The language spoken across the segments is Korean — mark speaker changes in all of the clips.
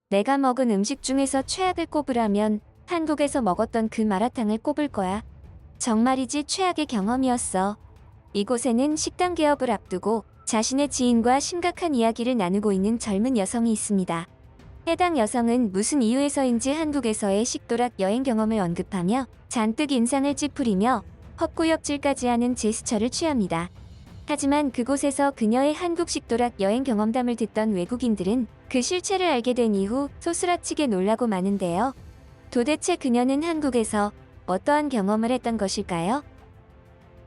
Speaker 1: 내가 먹은 음식 중에서 최악을 꼽으라면 한국에서 먹었던 그 마라탕을 꼽을 거야. 정말이지 최악의 경험이었어. 이곳에는 식당 개업을 앞두고 자신의 지인과 심각한 이야기를 나누고 있는 젊은 여성이 있습니다. 해당 여성은 무슨 이유에서인지 한국에서의 식도락 여행 경험을 언급하며 잔뜩 인상을 찌푸리며 헛구역질까지 하는 제스처를 취합니다. 하지만 그곳에서 그녀의 한국 식도락 여행 경험담을 듣던 외국인들은 그 실체를 알게 된 이후 소스라치게 놀라고 마는데요. 도대체 그녀는 한국에서 어떠한 경험을 했던 것일까요?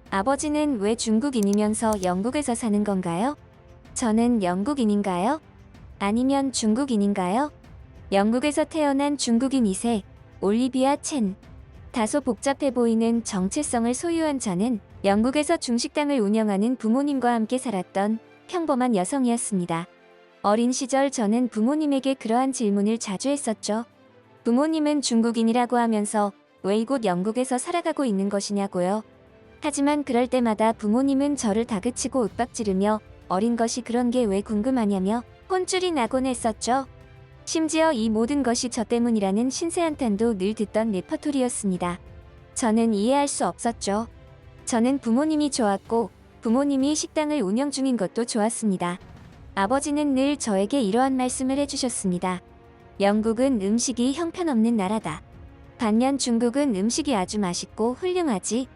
Speaker 1: 아버지는 왜 중국인이면서 영국에서 사는 건가요? 저는 영국인인가요? 아니면 중국인인가요? 영국에서 태어난 중국인 2세, 올리비아 첸. 다소 복잡해 보이는 정체성을 소유한 저는 영국에서 중식당을 운영하는 부모님과 함께 살았던 평범한 여성이었습니다. 어린 시절 저는 부모님에게 그러한 질문을 자주 했었죠. 부모님은 중국인이라고 하면서 왜 이곳 영국에서 살아가고 있는 것이냐고요. 하지만 그럴 때마다 부모님은 저를 다그치고 윽박지르며 어린 것이 그런 게 왜 궁금하냐며 혼쭐이 나곤 했었죠. 심지어 이 모든 것이 저 때문이라는 신세한탄도 늘 듣던 레퍼토리였습니다. 저는 이해할 수 없었죠. 저는 부모님이 좋았고 부모님이 식당을 운영 중인 것도 좋았습니다. 아버지는 늘 저에게 이러한 말씀을 해주셨습니다. 영국은 음식이 형편없는 나라다. 반면 중국은 음식이 아주 맛있고 훌륭하지.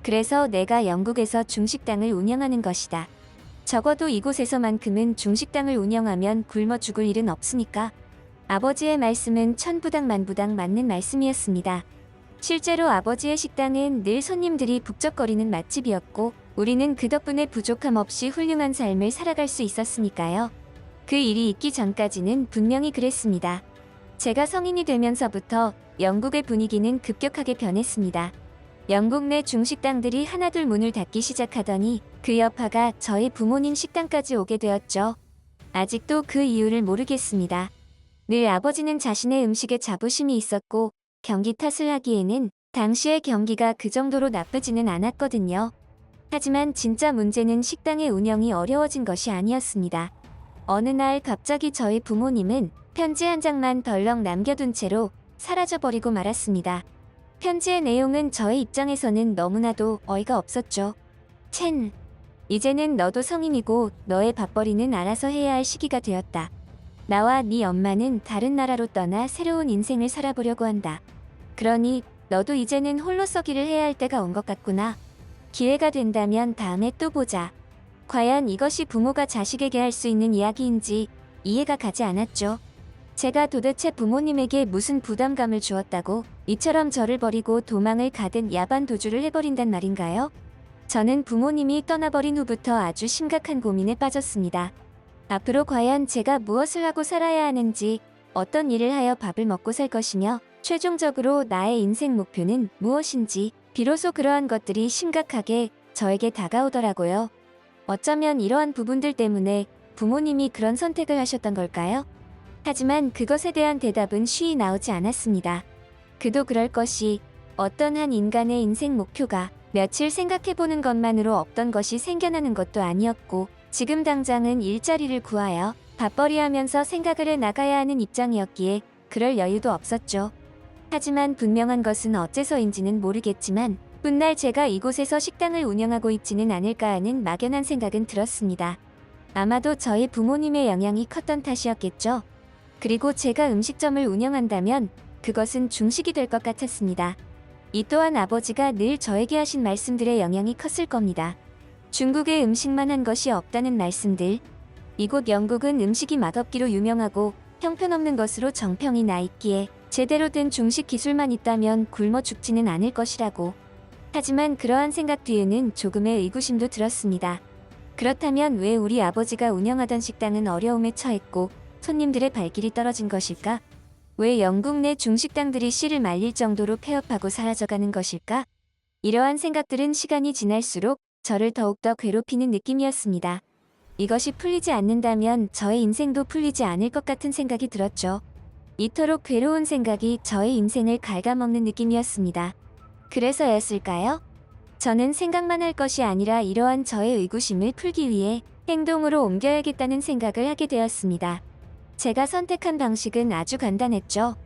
Speaker 1: 그래서 내가 영국에서 중식당을 운영하는 것이다. 적어도 이곳에서만큼은 중식당을 운영하면 굶어 죽을 일은 없으니까. 아버지의 말씀은 천부당만부당 맞는 말씀이었습니다. 실제로 아버지의 식당은 늘 손님들이 북적거리는 맛집이었고 우리는 그 덕분에 부족함 없이 훌륭한 삶을 살아갈 수 있었으니까요. 그 일이 있기 전까지는 분명히 그랬습니다. 제가 성인이 되면서부터 영국의 분위기는 급격하게 변했습니다. 영국 내 중식당들이 하나둘 문을 닫기 시작하더니 그 여파가 저희 부모님 식당까지 오게 되었죠. 아직도 그 이유를 모르겠습니다. 늘 아버지는 자신의 음식에 자부심이 있었고 경기 탓을 하기에는 당시의 경기가 그 정도로 나쁘지는 않았거든요. 하지만 진짜 문제는 식당의 운영이 어려워진 것이 아니었습니다. 어느 날 갑자기 저희 부모님은 편지 한 장만 덜렁 남겨둔 채로 사라져버리고 말았습니다. 편지의 내용은 저의 입장에서는 너무나도 어이가 없었죠. 첸, 이제는 너도 성인이고 너의 밥벌이는 알아서 해야 할 시기가 되었다. 나와 네 엄마는 다른 나라로 떠나 새로운 인생을 살아보려고 한다. 그러니 너도 이제는 홀로 서기를 해야 할 때가 온 것 같구나. 기회가 된다면 다음에 또 보자. 과연 이것이 부모가 자식에게 할 수 있는 이야기인지 이해가 가지 않았죠. 제가 도대체 부모님에게 무슨 부담감을 주었다고 이처럼 저를 버리고 도망을 가든 야반 도주를 해버린단 말인가요? 저는 부모님이 떠나버린 후부터 아주 심각한 고민에 빠졌습니다. 앞으로 과연 제가 무엇을 하고 살아야 하는지, 어떤 일을 하여 밥을 먹고 살 것이며 최종적으로 나의 인생 목표는 무엇인지 비로소 그러한 것들이 심각하게 저에게 다가오더라고요. 어쩌면 이러한 부분들 때문에 부모님이 그런 선택을 하셨던 걸까요? 하지만 그것에 대한 대답은 쉬이 나오지 않았습니다. 그도 그럴 것이 어떤 한 인간의 인생 목표가 며칠 생각해보는 것만으로 없던 것이 생겨나는 것도 아니었고 지금 당장은 일자리를 구하여 밥벌이하면서 생각을 해 나가야 하는 입장이었기에 그럴 여유도 없었죠. 하지만 분명한 것은 어째서인지는 모르겠지만 훗날 제가 이곳에서 식당을 운영하고 있지는 않을까 하는 막연한 생각은 들었습니다. 아마도 저희 부모님의 영향이 컸던 탓이었겠죠. 그리고 제가 음식점을 운영한다면 그것은 중식이 될 것 같았습니다. 이 또한 아버지가 늘 저에게 하신 말씀들의 영향이 컸을 겁니다. 중국의 음식만 한 것이 없다는 말씀들. 이곳 영국은 음식이 맛없기로 유명하고 형편없는 것으로 정평이 나 있기에 제대로 된 중식 기술만 있다면 굶어 죽지는 않을 것이라고. 하지만 그러한 생각 뒤에는 조금의 의구심도 들었습니다. 그렇다면 왜 우리 아버지가 운영하던 식당은 어려움에 처했고 손님들의 발길이 떨어진 것일까? 왜 영국 내 중식당들이 씨를 말릴 정도로 폐업하고 사라져가는 것일까? 이러한 생각들은 시간이 지날수록 저를 더욱더 괴롭히는 느낌이었습니다. 이것이 풀리지 않는다면 저의 인생도 풀리지 않을 것 같은 생각이 들었죠. 이토록 괴로운 생각이 저의 인생을 갉아먹는 느낌이었습니다. 그래서였을까요? 저는 생각만 할 것이 아니라 이러한 저의 의구심을 풀기 위해 행동으로 옮겨야겠다는 생각을 하게 되었습니다. 제가 선택한 방식은 아주 간단했죠.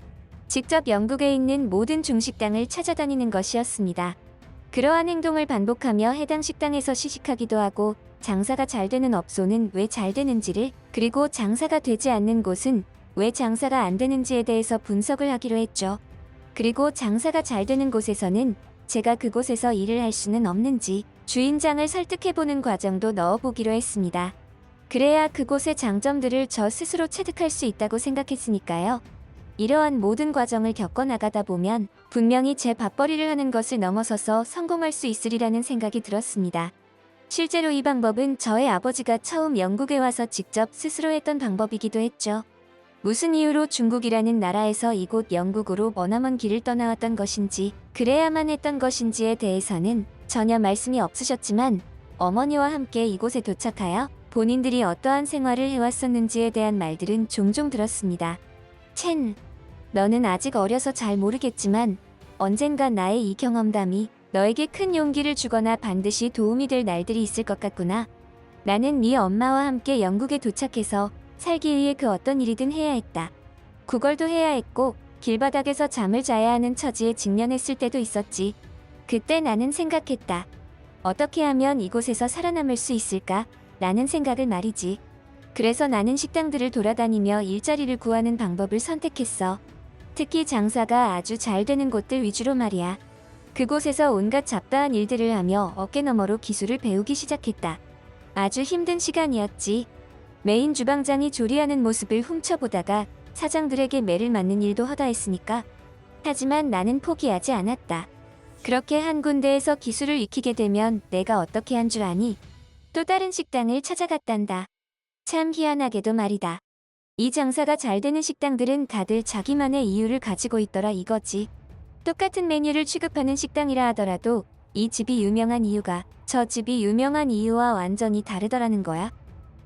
Speaker 1: 직접 영국에 있는 모든 중식당을 찾아다니는 것이었습니다. 그러한 행동을 반복하며 해당 식당에서 시식하기도 하고 장사가 잘 되는 업소는 왜 잘 되는지를, 그리고 장사가 되지 않는 곳은 왜 장사가 안 되는지에 대해서 분석을 하기로 했죠. 그리고 장사가 잘 되는 곳에서는 제가 그곳에서 일을 할 수는 없는지 주인장을 설득해보는 과정도 넣어보기로 했습니다. 그래야 그곳의 장점들을 저 스스로 체득할 수 있다고 생각했으니까요. 이러한 모든 과정을 겪어나가다 보면 분명히 제 밥벌이를 하는 것을 넘어서서 성공할 수 있으리라는 생각이 들었습니다. 실제로 이 방법은 저의 아버지가 처음 영국에 와서 직접 스스로 했던 방법이기도 했죠. 무슨 이유로 중국이라는 나라에서 이곳 영국으로 머나먼 길을 떠나왔던 것인지, 그래야만 했던 것인지에 대해서는 전혀 말씀이 없으셨지만 어머니와 함께 이곳에 도착하여 본인들이 어떠한 생활을 해왔었는지에 대한 말들은 종종 들었습니다. 첸, 너는 아직 어려서 잘 모르겠지만 언젠가 나의 이 경험담이 너에게 큰 용기를 주거나 반드시 도움이 될 날들이 있을 것 같구나. 나는 네 엄마와 함께 영국에 도착해서 살기 위해 그 어떤 일이든 해야 했다. 구걸도 해야 했고 길바닥에서 잠을 자야 하는 처지에 직면했을 때도 있었지. 그때 나는 생각했다. 어떻게 하면 이곳에서 살아남을 수 있을까? 라는 생각을 말이지. 그래서 나는 식당들을 돌아다니며 일자리를 구하는 방법을 선택했어. 특히 장사가 아주 잘 되는 곳들 위주로 말이야. 그곳에서 온갖 잡다한 일들을 하며 어깨너머로 기술을 배우기 시작했다. 아주 힘든 시간이었지. 메인 주방장이 조리하는 모습을 훔쳐보다가 사장들에게 매를 맞는 일도 허다했으니까. 하지만 나는 포기하지 않았다. 그렇게 한 군데에서 기술을 익히게 되면 내가 어떻게 한 줄 아니? 또 다른 식당을 찾아갔단다. 참 희한하게도 말이다. 이 장사가 잘 되는 식당들은 다들 자기만의 이유를 가지고 있더라 이거지. 똑같은 메뉴를 취급하는 식당이라 하더라도 이 집이 유명한 이유가 저 집이 유명한 이유와 완전히 다르더라는 거야.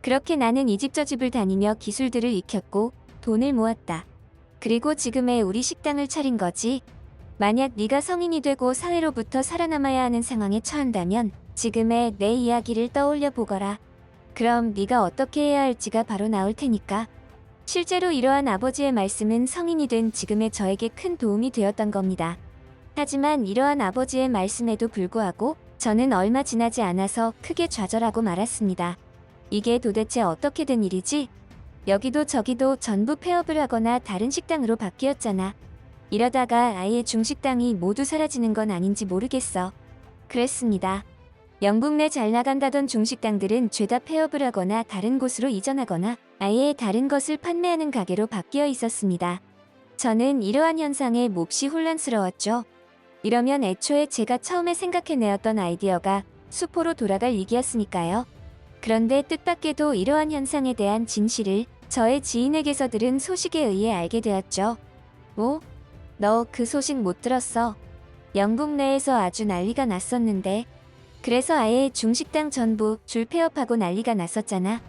Speaker 1: 그렇게 나는 이 집 저 집을 다니며 기술들을 익혔고 돈을 모았다. 그리고 지금의 우리 식당을 차린 거지. 만약 네가 성인이 되고 사회로부터 살아남아야 하는 상황에 처한다면 지금의 내 이야기를 떠올려 보거라. 그럼 네가 어떻게 해야 할지가 바로 나올 테니까. 실제로 이러한 아버지의 말씀은 성인이 된 지금의 저에게 큰 도움이 되었던 겁니다. 하지만 이러한 아버지의 말씀에도 불구하고 저는 얼마 지나지 않아서 크게 좌절하고 말았습니다. 이게 도대체 어떻게 된 일이지? 여기도 저기도 전부 폐업을 하거나 다른 식당으로 바뀌었잖아. 이러다가 아예 중식당이 모두 사라지는 건 아닌지 모르겠어. 그랬습니다. 영국 내 잘 나간다던 중식당들은 죄다 폐업을 하거나 다른 곳으로 이전하거나 아예 다른 것을 판매하는 가게로 바뀌어 있었습니다. 저는 이러한 현상에 몹시 혼란스러웠죠. 이러면 애초에 제가 처음에 생각해내었던 아이디어가 수포로 돌아갈 위기였으니까요. 그런데 뜻밖에도 이러한 현상에 대한 진실을 저의 지인에게서 들은 소식에 의해 알게 되었죠. 뭐? 너 그 소식 못 들었어? 영국 내에서 아주 난리가 났었는데. 그래서 아예 중식당 전부 줄 폐업하고 난리가 났었잖아.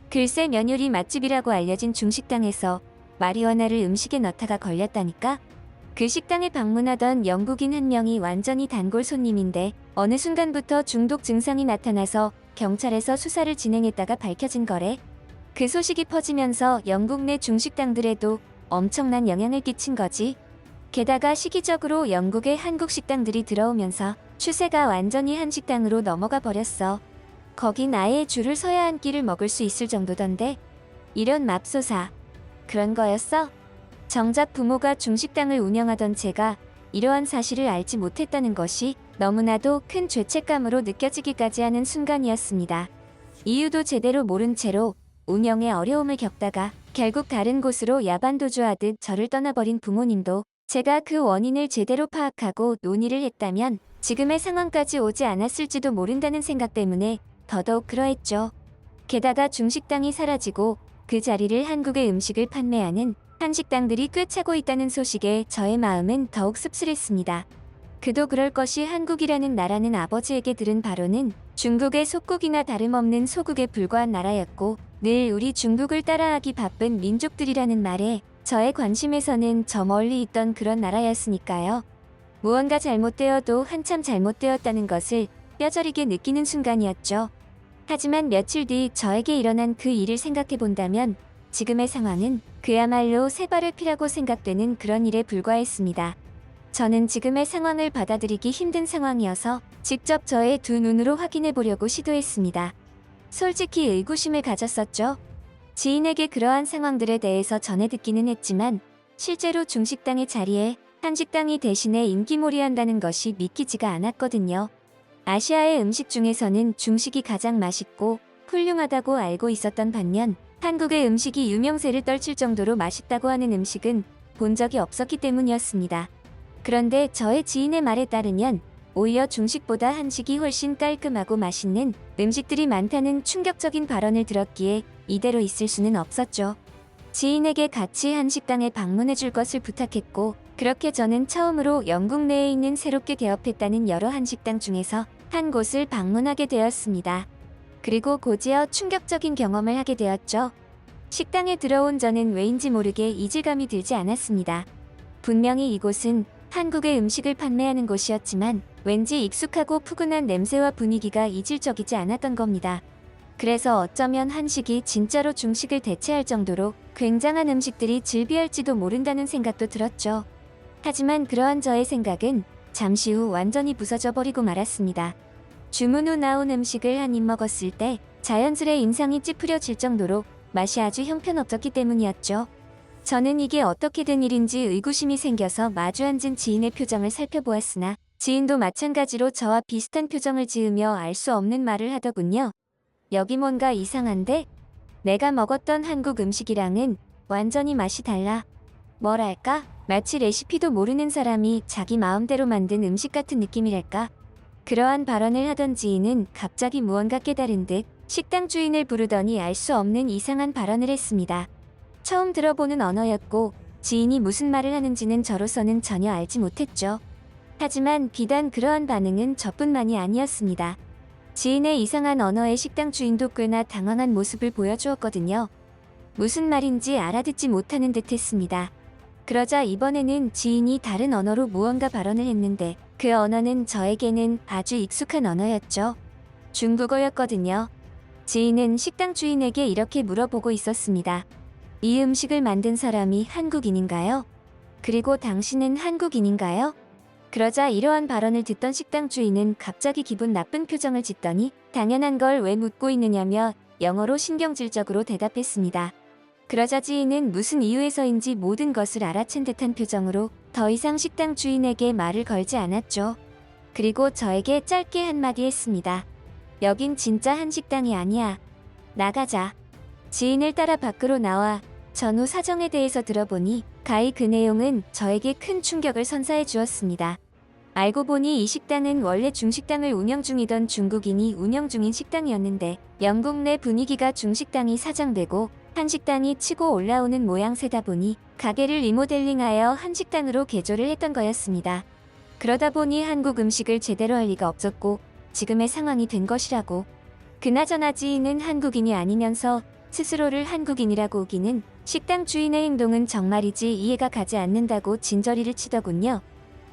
Speaker 1: 글쎄 면요리 맛집이라고 알려진 중식당에서 마리화나를 음식에 넣다가 걸렸다니까. 그 식당에 방문하던 영국인 한 명이 완전히 단골 손님인데 어느 순간부터 중독 증상이 나타나서 경찰에서 수사를 진행했다가 밝혀진 거래. 그 소식이 퍼지면서 영국 내 중식당들에도 엄청난 영향을 끼친 거지. 게다가 시기적으로 영국에 한국 식당들이 들어오면서 추세가 완전히 한식당으로 넘어가 버렸어. 거긴 아예 줄을 서야 한 끼를 먹을 수 있을 정도던데. 이런 맙소사. 그런 거였어? 정작 부모가 중식당을 운영하던 제가 이러한 사실을 알지 못했다는 것이 너무나도 큰 죄책감으로 느껴지기까지 하는 순간이었습니다. 이유도 제대로 모른 채로 운영에 어려움을 겪다가 결국 다른 곳으로 야반도주하듯 저를 떠나버린 부모님도 제가 그 원인을 제대로 파악하고 논의를 했다면 지금의 상황까지 오지 않았을지도 모른다는 생각 때문에 더더욱 그러했죠. 게다가 중식당이 사라지고 그 자리를 한국의 음식을 판매하는 한식당들이 꽤 차고 있다는 소식에 저의 마음은 더욱 씁쓸했습니다. 그도 그럴 것이 한국이라는 나라는 아버지에게 들은 바로는 중국의 속국이나 다름없는 소국에 불과한 나라였고 늘 우리 중국을 따라하기 바쁜 민족들이라는 말에 저의 관심에서는 저 멀리 있던 그런 나라였으니까요. 무언가 잘못되어도 한참 잘못되었다는 것을 뼈저리게 느끼는 순간이었죠. 하지만 며칠 뒤 저에게 일어난 그 일을 생각해 본다면 지금의 상황은 그야말로 세 발을 피라고 생각되는 그런 일에 불과했습니다. 저는 지금의 상황을 받아들이기 힘든 상황이어서 직접 저의 두 눈으로 확인해 보려고 시도했습니다. 솔직히 의구심을 가졌었죠. 지인에게 그러한 상황들에 대해서 전해 듣기는 했지만 실제로 중식당의 자리에 한식당이 대신에 인기몰이한다는 것이 믿기지가 않았거든요. 아시아의 음식 중에서는 중식이 가장 맛있고 훌륭하다고 알고 있었던 반면 한국의 음식이 유명세를 떨칠 정도로 맛있다고 하는 음식은 본 적이 없었기 때문이었습니다. 그런데 저의 지인의 말에 따르면 오히려 중식보다 한식이 훨씬 깔끔하고 맛있는 음식들이 많다는 충격적인 발언을 들었기에 이대로 있을 수는 없었죠. 지인에게 같이 한식당에 방문해 줄 것을 부탁했고 그렇게 저는 처음으로 영국 내에 있는 새롭게 개업했다는 여러 한식당 중에서 한 곳을 방문하게 되었습니다. 그리고 곧이어 충격적인 경험을 하게 되었죠. 식당에 들어온 저는 왜인지 모르게 이질감이 들지 않았습니다. 분명히 이곳은 한국의 음식을 판매하는 곳이었지만 왠지 익숙하고 푸근한 냄새와 분위기가 이질적이지 않았던 겁니다. 그래서 어쩌면 한식이 진짜로 중식을 대체할 정도로 굉장한 음식들이 즐비할지도 모른다는 생각도 들었죠. 하지만 그러한 저의 생각은 잠시 후 완전히 부서져 버리고 말았습니다. 주문 후 나온 음식을 한 입 먹었을 때 자연스레 인상이 찌푸려질 정도로 맛이 아주 형편없었기 때문이었죠. 저는 이게 어떻게 된 일인지 의구심이 생겨서 마주 앉은 지인의 표정을 살펴보았으나 지인도 마찬가지로 저와 비슷한 표정을 지으며 알 수 없는 말을 하더군요. 여기 뭔가 이상한데? 내가 먹었던 한국 음식이랑은 완전히 맛이 달라. 뭐랄까? 마치 레시피도 모르는 사람이 자기 마음대로 만든 음식 같은 느낌이랄까? 그러한 발언을 하던 지인은 갑자기 무언가 깨달은 듯 식당 주인을 부르더니 알 수 없는 이상한 발언을 했습니다. 처음 들어보는 언어였고 지인이 무슨 말을 하는지는 저로서는 전혀 알지 못했죠. 하지만 비단 그러한 반응은 저뿐만이 아니었습니다. 지인의 이상한 언어에 식당 주인도 꽤나 당황한 모습을 보여주었거든요. 무슨 말인지 알아듣지 못하는 듯 했습니다. 그러자 이번에는 지인이 다른 언어로 무언가 발언을 했는데 그 언어는 저에게는 아주 익숙한 언어였죠. 중국어였거든요. 지인은 식당 주인에게 이렇게 물어보고 있었습니다. 이 음식을 만든 사람이 한국인인가요? 그리고 당신은 한국인인가요? 그러자 이러한 발언을 듣던 식당 주인은 갑자기 기분 나쁜 표정을 짓더니 당연한 걸 왜 묻고 있느냐며 영어로 신경질적으로 대답했습니다. 그러자 지인은 무슨 이유에서인지 모든 것을 알아챈 듯한 표정으로 더 이상 식당 주인에게 말을 걸지 않았죠. 그리고 저에게 짧게 한마디 했습니다. 여긴 진짜 한식당이 아니야. 나가자. 지인을 따라 밖으로 나와 전후 사정에 대해서 들어보니 가히 그 내용은 저에게 큰 충격을 선사해 주었습니다. 알고 보니 이 식당은 원래 중식당을 운영 중이던 중국인이 운영 중인 식당이었는데 영국 내 분위기가 중식당이 사장되고 한식당이 치고 올라오는 모양새다 보니 가게를 리모델링하여 한식당으로 개조를 했던 거였습니다. 그러다 보니 한국 음식을 제대로 할 리가 없었고 지금의 상황이 된 것이라고. 그나저나 지인은 한국인이 아니면서 스스로를 한국인이라고 우기는 식당 주인의 행동은 정말이지 이해가 가지 않는다고 진저리를 치더군요.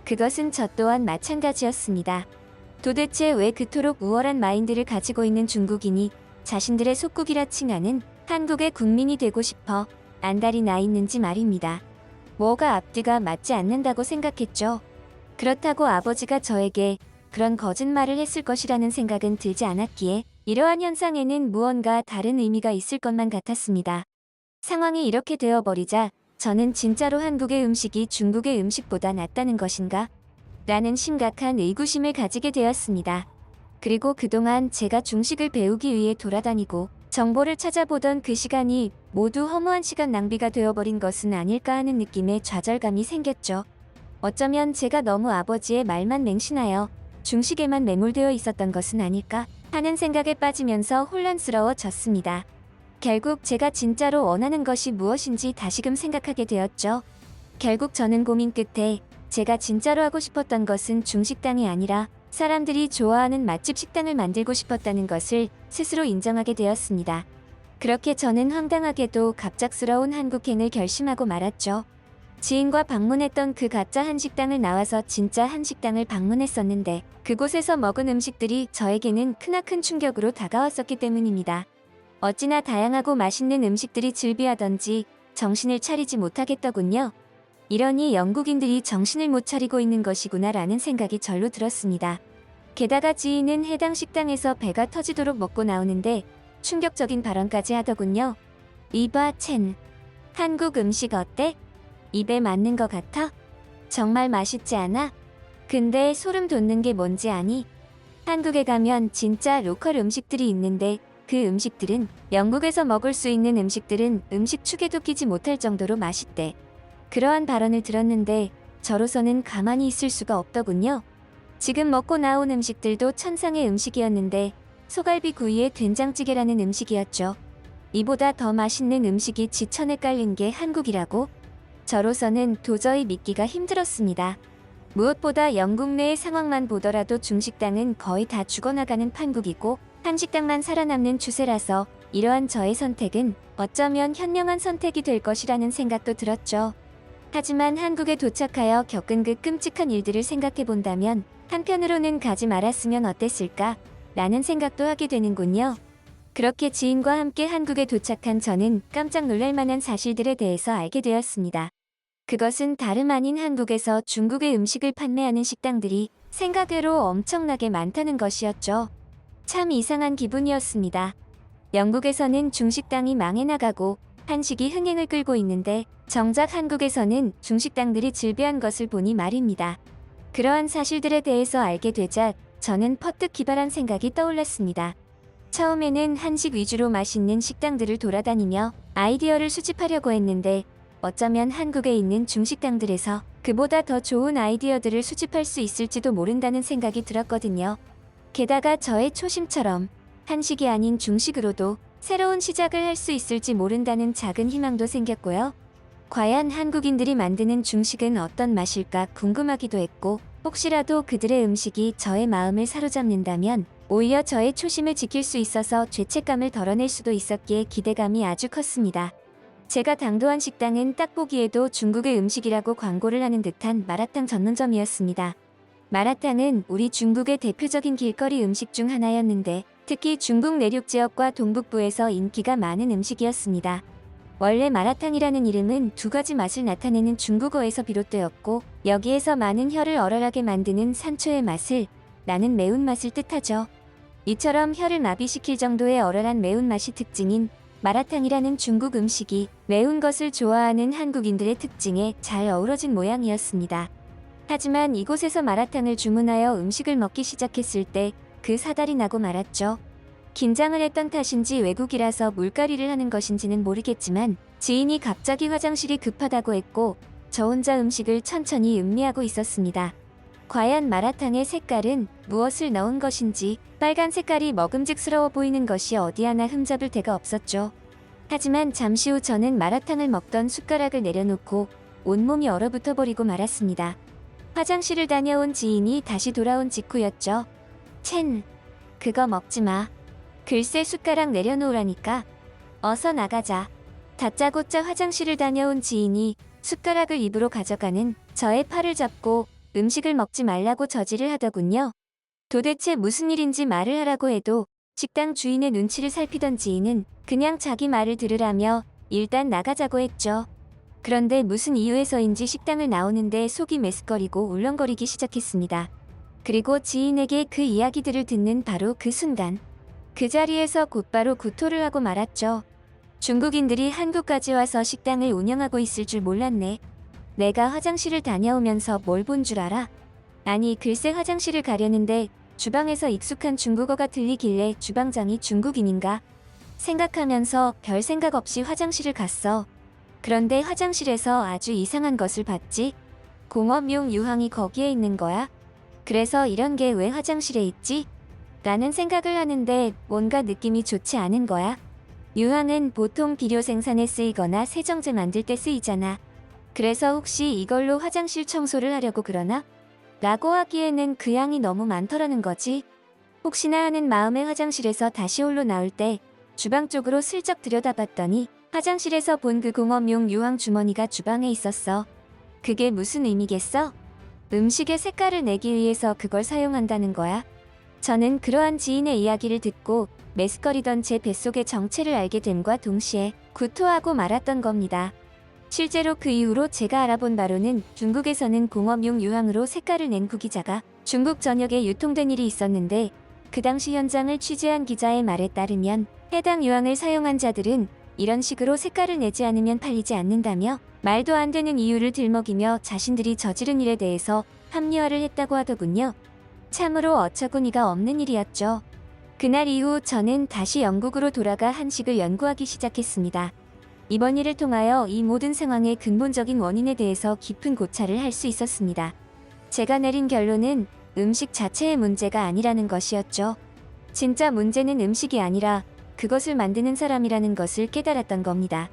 Speaker 1: 그것은 저 또한 마찬가지였습니다. 도대체 왜 그토록 우월한 마인드를 가지고 있는 중국인이 자신들의 속국이라 칭하는 한국의 국민이 되고 싶어 안달이 나 있는지 말입니다. 뭐가 앞뒤가 맞지 않는다고 생각했죠. 그렇다고 아버지가 저에게 그런 거짓말을 했을 것이라는 생각은 들지 않았기에 이러한 현상에는 무언가 다른 의미가 있을 것만 같았습니다. 상황이 이렇게 되어버리자 저는 진짜로 한국의 음식이 중국의 음식보다 낫다는 것인가? 라는 심각한 의구심을 가지게 되었습니다. 그리고 그동안 제가 중식을 배우기 위해 돌아다니고 정보를 찾아보던 그 시간이 모두 허무한 시간 낭비가 되어버린 것은 아닐까 하는 느낌의 좌절감이 생겼죠. 어쩌면 제가 너무 아버지의 말만 맹신하여 중식에만 매몰되어 있었던 것은 아닐까 하는 생각에 빠지면서 혼란스러워졌습니다. 결국 제가 진짜로 원하는 것이 무엇인지 다시금 생각하게 되었죠. 결국 저는 고민 끝에 제가 진짜로 하고 싶었던 것은 중식당이 아니라 사람들이 좋아하는 맛집 식당을 만들고 싶었다는 것을 스스로 인정하게 되었습니다. 그렇게 저는 황당하게도 갑작스러운 한국행을 결심하고 말았죠. 지인과 방문했던 그 가짜 한식당을 나와서 진짜 한식당을 방문했었는데 그곳에서 먹은 음식들이 저에게는 크나큰 충격으로 다가왔었기 때문입니다. 어찌나 다양하고 맛있는 음식들이 즐비하던지 정신을 차리지 못하겠더군요. 이러니 영국인들이 정신을 못 차리고 있는 것이구나라는 생각이 절로 들었습니다. 게다가 지인은 해당 식당에서 배가 터지도록 먹고 나오는데 충격적인 발언까지 하더군요. 이봐 첸, 한국 음식 어때? 입에 맞는 것 같아? 정말 맛있지 않아? 근데 소름 돋는 게 뭔지 아니? 한국에 가면 진짜 로컬 음식들이 있는데 그 음식들은 영국에서 먹을 수 있는 음식들은 음식 축에도 끼지 못할 정도로 맛있대. 그러한 발언을 들었는데 저로서는 가만히 있을 수가 없더군요. 지금 먹고 나온 음식들도 천상의 음식이었는데 소갈비 구이에 된장찌개라는 음식이었죠. 이보다 더 맛있는 음식이 지천에 깔린 게 한국이라고? 저로서는 도저히 믿기가 힘들었습니다. 무엇보다 영국 내의 상황만 보더라도 중식당은 거의 다 죽어나가는 판국이고 한식당만 살아남는 추세라서 이러한 저의 선택은 어쩌면 현명한 선택이 될 것이라는 생각도 들었죠. 하지만 한국에 도착하여 겪은 그 끔찍한 일들을 생각해 본다면 한편으로는 가지 말았으면 어땠을까? 라는 생각도 하게 되는군요. 그렇게 지인과 함께 한국에 도착한 저는 깜짝 놀랄 만한 사실들에 대해서 알게 되었습니다. 그것은 다름 아닌 한국에서 중국의 음식을 판매하는 식당들이 생각외로 엄청나게 많다는 것이었죠. 참 이상한 기분이었습니다. 영국에서는 중식당이 망해 나가고 한식이 흥행을 끌고 있는데 정작 한국에서는 중식당들이 즐비한 것을 보니 말입니다. 그러한 사실들에 대해서 알게 되자 저는 퍼뜩 기발한 생각이 떠올랐습니다. 처음에는 한식 위주로 맛있는 식당들을 돌아다니며 아이디어를 수집하려고 했는데 어쩌면 한국에 있는 중식당들에서 그보다 더 좋은 아이디어들을 수집할 수 있을지도 모른다는 생각이 들었거든요. 게다가 저의 초심처럼 한식이 아닌 중식으로도 새로운 시작을 할 수 있을지 모른다는 작은 희망도 생겼고요. 과연 한국인들이 만드는 중식은 어떤 맛일까 궁금하기도 했고 혹시라도 그들의 음식이 저의 마음을 사로잡는다면 오히려 저의 초심을 지킬 수 있어서 죄책감을 덜어낼 수도 있었기에 기대감이 아주 컸습니다. 제가 당도한 식당은 딱 보기에도 중국의 음식이라고 광고를 하는 듯한 마라탕 전문점이었습니다. 마라탕은 우리 중국의 대표적인 길거리 음식 중 하나였는데 특히 중국 내륙 지역과 동북부에서 인기가 많은 음식이었습니다. 원래 마라탕이라는 이름은 두 가지 맛을 나타내는 중국어에서 비롯되었고 여기에서 많은 혀를 얼얼하게 만드는 산초의 맛을 나는 매운맛을 뜻하죠. 이처럼 혀를 마비시킬 정도의 얼얼한 매운맛이 특징인 마라탕이라는 중국 음식이 매운 것을 좋아하는 한국인들의 특징에 잘 어우러진 모양이었습니다. 하지만 이곳에서 마라탕을 주문하여 음식을 먹기 시작했을 때 그 사달이 나고 말았죠. 긴장을 했던 탓인지 외국이라서 물갈이를 하는 것인지는 모르겠지만 지인이 갑자기 화장실이 급하다고 했고 저 혼자 음식을 천천히 음미하고 있었습니다. 과연 마라탕의 색깔은 무엇을 넣은 것인지 빨간 색깔이 먹음직스러워 보이는 것이 어디 하나 흠잡을 데가 없었죠. 하지만 잠시 후 저는 마라탕을 먹던 숟가락을 내려놓고 온몸이 얼어붙어 버리고 말았습니다. 화장실을 다녀온 지인이 다시 돌아온 직후였죠. 첸, 그거 먹지 마. 글쎄 숟가락 내려놓으라니까. 어서 나가자. 다짜고짜 화장실을 다녀온 지인이 숟가락을 입으로 가져가는 저의 팔을 잡고 음식을 먹지 말라고 저지를 하더군요. 도대체 무슨 일인지 말을 하라고 해도 식당 주인의 눈치를 살피던 지인은 그냥 자기 말을 들으라며 일단 나가자고 했죠. 그런데 무슨 이유에서인지 식당을 나오는데 속이 메스꺼리고 울렁거리기 시작했습니다. 그리고 지인에게 그 이야기들을 듣는 바로 그 순간 그 자리에서 곧바로 구토를 하고 말았죠. 중국인들이 한국까지 와서 식당을 운영하고 있을 줄 몰랐네. 내가 화장실을 다녀오면서 뭘 본 줄 알아? 아니 글쎄 화장실을 가려는데 주방에서 익숙한 중국어가 들리길래 주방장이 중국인인가? 생각하면서 별 생각 없이 화장실을 갔어. 그런데 화장실에서 아주 이상한 것을 봤지? 공업용 유황이 거기에 있는 거야? 그래서 이런 게 왜 화장실에 있지? 라는 생각을 하는데 뭔가 느낌이 좋지 않은 거야. 유황은 보통 비료 생산에 쓰이거나 세정제 만들 때 쓰이잖아. 그래서 혹시 이걸로 화장실 청소를 하려고 그러나? 라고 하기에는 그 양이 너무 많더라는 거지. 혹시나 하는 마음에 화장실에서 다시 홀로 나올 때 주방 쪽으로 슬쩍 들여다봤더니 화장실에서 본 그 공업용 유황 주머니가 주방에 있었어. 그게 무슨 의미겠어? 음식의 색깔을 내기 위해서 그걸 사용한다는 거야. 저는 그러한 지인의 이야기를 듣고 메스꺼리던 제 뱃속의 정체를 알게 됨과 동시에 구토하고 말았던 겁니다. 실제로 그 이후로 제가 알아본 바로는 중국에서는 공업용 유황으로 색깔을 낸 구기자가 중국 전역에 유통된 일이 있었는데, 그 당시 현장을 취재한 기자의 말에 따르면 해당 유황을 사용한 자들은 이런 식으로 색깔을 내지 않으면 팔리지 않는다며 말도 안 되는 이유를 들먹이며 자신들이 저지른 일에 대해서 합리화를 했다고 하더군요. 참으로 어처구니가 없는 일이었죠. 그날 이후 저는 다시 영국으로 돌아가 한식을 연구하기 시작했습니다. 이번 일을 통하여 이 모든 상황의 근본적인 원인에 대해서 깊은 고찰을 할 수 있었습니다. 제가 내린 결론은 음식 자체의 문제가 아니라는 것이었죠. 진짜 문제는 음식이 아니라 그것을 만드는 사람이라는 것을 깨달았던 겁니다.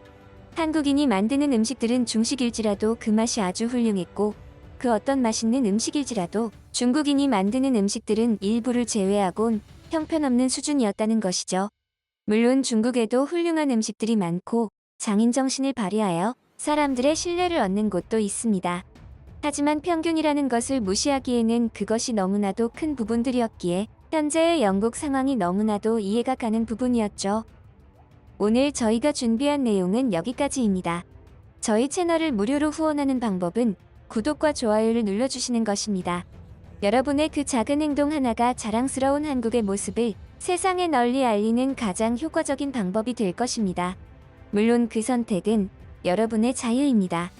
Speaker 1: 한국인이 만드는 음식들은 중식일지라도 그 맛이 아주 훌륭했고, 그 어떤 맛있는 음식일지라도 중국인이 만드는 음식들은 일부를 제외하곤 형편없는 수준이었다는 것이죠. 물론 중국에도 훌륭한 음식들이 많고 장인정신을 발휘하여 사람들의 신뢰를 얻는 곳도 있습니다. 하지만 평균이라는 것을 무시하기에는 그것이 너무나도 큰 부분들이었기에 현재의 영국 상황이 너무나도 이해가 가는 부분이었죠. 오늘 저희가 준비한 내용은 여기까지입니다. 저희 채널을 무료로 후원하는 방법은 구독과 좋아요를 눌러주시는 것입니다. 여러분의 그 작은 행동 하나가 자랑스러운 한국의 모습을 세상에 널리 알리는 가장 효과적인 방법이 될 것입니다. 물론 그 선택은 여러분의 자유입니다.